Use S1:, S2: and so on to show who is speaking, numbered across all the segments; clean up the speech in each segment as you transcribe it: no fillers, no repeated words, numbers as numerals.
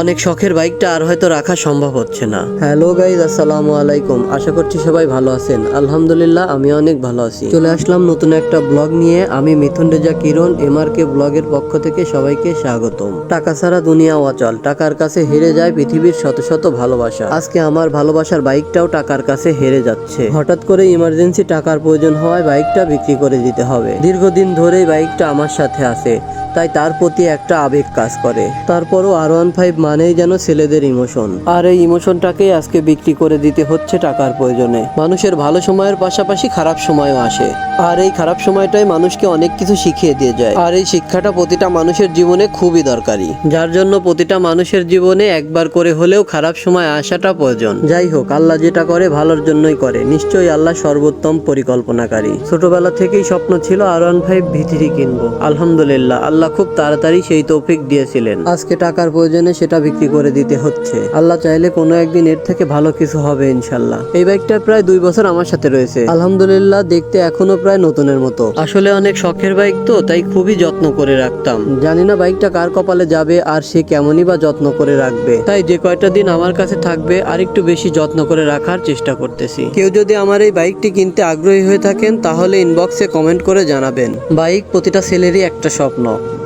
S1: অনেক শখের বাইকটা আর হয়তো রাখা সম্ভব হচ্ছে না। হ্যালো গাইজ, আসসালামু আলাইকুম। আশা করছি সবাই ভালো আছেন। আলহামদুলিল্লাহ, আমি অনেক ভালো আছি। চলে আসলাম নতুন একটা ব্লগ নিয়ে। আমি মিথুন রেজা কিরণ, MRK ব্লগের পক্ষ থেকে সবাইকে স্বাগতম। টাকা ছাড়া দুনিয়া অচল, টাকার কাছে হেরে যায় পৃথিবীর শত শত ভালোবাসা। আজকে আমার ভালোবাসার বাইকটাও টাকার কাছে হেরে যাচ্ছে। হঠাৎ করে ইমার্জেন্সি টাকার প্রয়োজন হওয়ায় বাইকটা বিক্রি করে দিতে হবে। দীর্ঘদিন ধরেই বাইকটা আমার সাথে আছে, তাই তার প্রতি একটা আবেগ কাজ করে। তারপরও R15 মানেই যেন ছেলেদের ইমোশন, আর এই ইমোশনটাকেই আজকে বিক্রি করে দিতে হচ্ছে টাকার প্রয়োজনে। মানুষের ভালো সময়ের পাশাপাশি খারাপ সময়ও আসে, আর এই খারাপ সময়টাই মানুষকে অনেক কিছু শিখিয়ে দিয়ে যায়। আর এই শিক্ষাটা প্রতিটা মানুষের জীবনে খুবই দরকারি, যার জন্য প্রতিটা মানুষের জীবনে একবার করে হলেও খারাপ সময় আসাটা প্রয়োজন। যাই হোক, আল্লাহ যেটা করে ভালোর জন্যই করে। নিশ্চয়ই আল্লাহ সর্বোত্তম পরিকল্পনাকারী। ছোটবেলা থেকেই স্বপ্ন ছিল R15 V3 কিনবো। আলহামদুলিল্লাহ, আল্লাহ খুব তাড়াতাড়ি সেই তৌফিক দিয়েছিলেন। আজকে টাকার প্রয়োজনে সেটা বিক্রি করে দিতে হচ্ছে। আল্লাহ চাইলে কোনো একদিন এর থেকে ভালো কিছু হবে ইনশাল্লাহ। এই বাইকটা প্রায় 2 বছর আমার সাথে রয়েছে। আলহামদুলিল্লাহ, দেখতে এখনো প্রায় নতুনের মতো। আসলে অনেক শখের বাইক তো, তাই খুবই যত্ন করে রাখতাম। জানি না বাইকটা কার কপালে যাবে আর সে কেমনই বা যত্ন করে রাখবে। তাই যে কয়টা দিন আমার কাছে থাকবে আর একটু বেশি যত্ন করে রাখার চেষ্টা করতেছি। কেউ যদি আমার এই বাইকটি কিনতে আগ্রহী হয়ে থাকেন তাহলে ইনবক্সে কমেন্ট করে জানাবেন। বাইক প্রতিটা ছেলেরই একটা স্বপ্ন।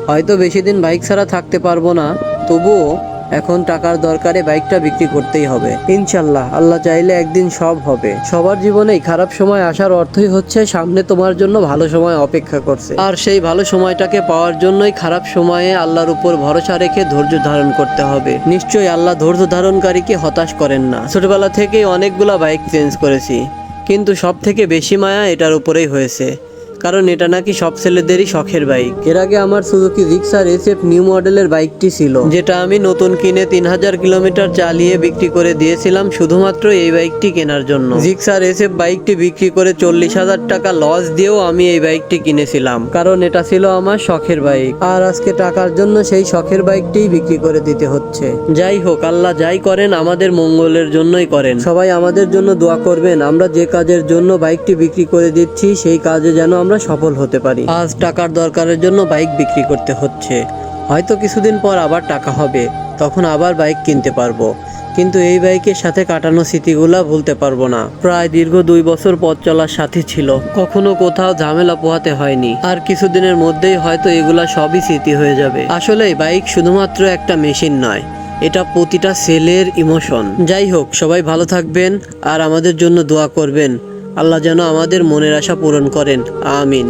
S1: হয়তো বেশি দিন বাইক ছাড়া থাকতে পারবো না, তবুও এখন টাকার দরকারে বাইকটা বিক্রি করতেই হবে। ইনশাল্লাহ, আল্লাহ চাইলে একদিন সব হবে। সবার জীবনেই খারাপ সময় আসার অর্থই হচ্ছে সামনে তোমার জন্য ভালো সময় অপেক্ষা করছে। আর সেই ভালো সময়টাকে পাওয়ার জন্যই খারাপ সময়ে আল্লাহর উপর ভরসা রেখে ধৈর্য ধারণ করতে হবে। নিশ্চয়ই আল্লাহ ধৈর্য ধারণকারীকে হতাশ করেন না। ছোটবেলা থেকেই অনেকগুলা বাইক চেঞ্জ করেছি, কিন্তু সব থেকে বেশি মায়া এটার উপরেই হয়েছে, কারণ এটা নাকি সব ছেলেদেরই শখের বাইক। এর আগে আমার সুজুকি জিক্সার SF নিউ মডেলের বাইকটি ছিল, যেটা আমি নতুন কিনে 3000 কিলোমিটার চালিয়ে বিক্রি করে দিয়েছিলাম শুধুমাত্র এই বাইকটি কেনার জন্য। জিক্সার SF বাইকটি বিক্রি করে 40,000 টাকা লস দিয়েও আমি এই বাইকটি কিনেছিলাম, কারণ এটা ছিল আমার শখের বাইক। আর আজকে টাকার জন্য সেই শখের বাইকটিই বিক্রি করে দিতে হচ্ছে। যাই হোক, আল্লাহ যাই করেন আমাদের মঙ্গলের জন্যই করেন। সবাই আমাদের জন্য দোয়া করবেন। আমরা যে কাজের জন্য বাইকটি বিক্রি করে দিচ্ছি সেই কাজে যেন আমরা সফল হতে পারি। আজ টাকার দরকারের জন্য বাইক বিক্রি করতে হচ্ছে। হয়তো কিছুদিন পর আবার টাকা হবে, তখন আবার বাইক কিনতে পারবো, কিন্তু এই বাইকের সাথে কাটানো স্মৃতিগুলা ভুলতে পারবো না। প্রায় দীর্ঘ 2 বছর পথ চলার সাথী ছিল, কখনো কোথাও ঝামেলা পোহাতে হয়নি। আর কিছুদিনের মধ্যেই হয়তো এগুলা সবই স্মৃতি হয়ে যাবে। আসলে বাইক শুধুমাত্র একটা মেশিন নয়, এটা প্রতিটা ছেলের ইমোশন। যাই হোক, সবাই ভালো থাকবেন আর আমাদের জন্য দোয়া করবেন। আল্লাহ যেন আমাদের মনের আশা পূরণ করেন। আমিন।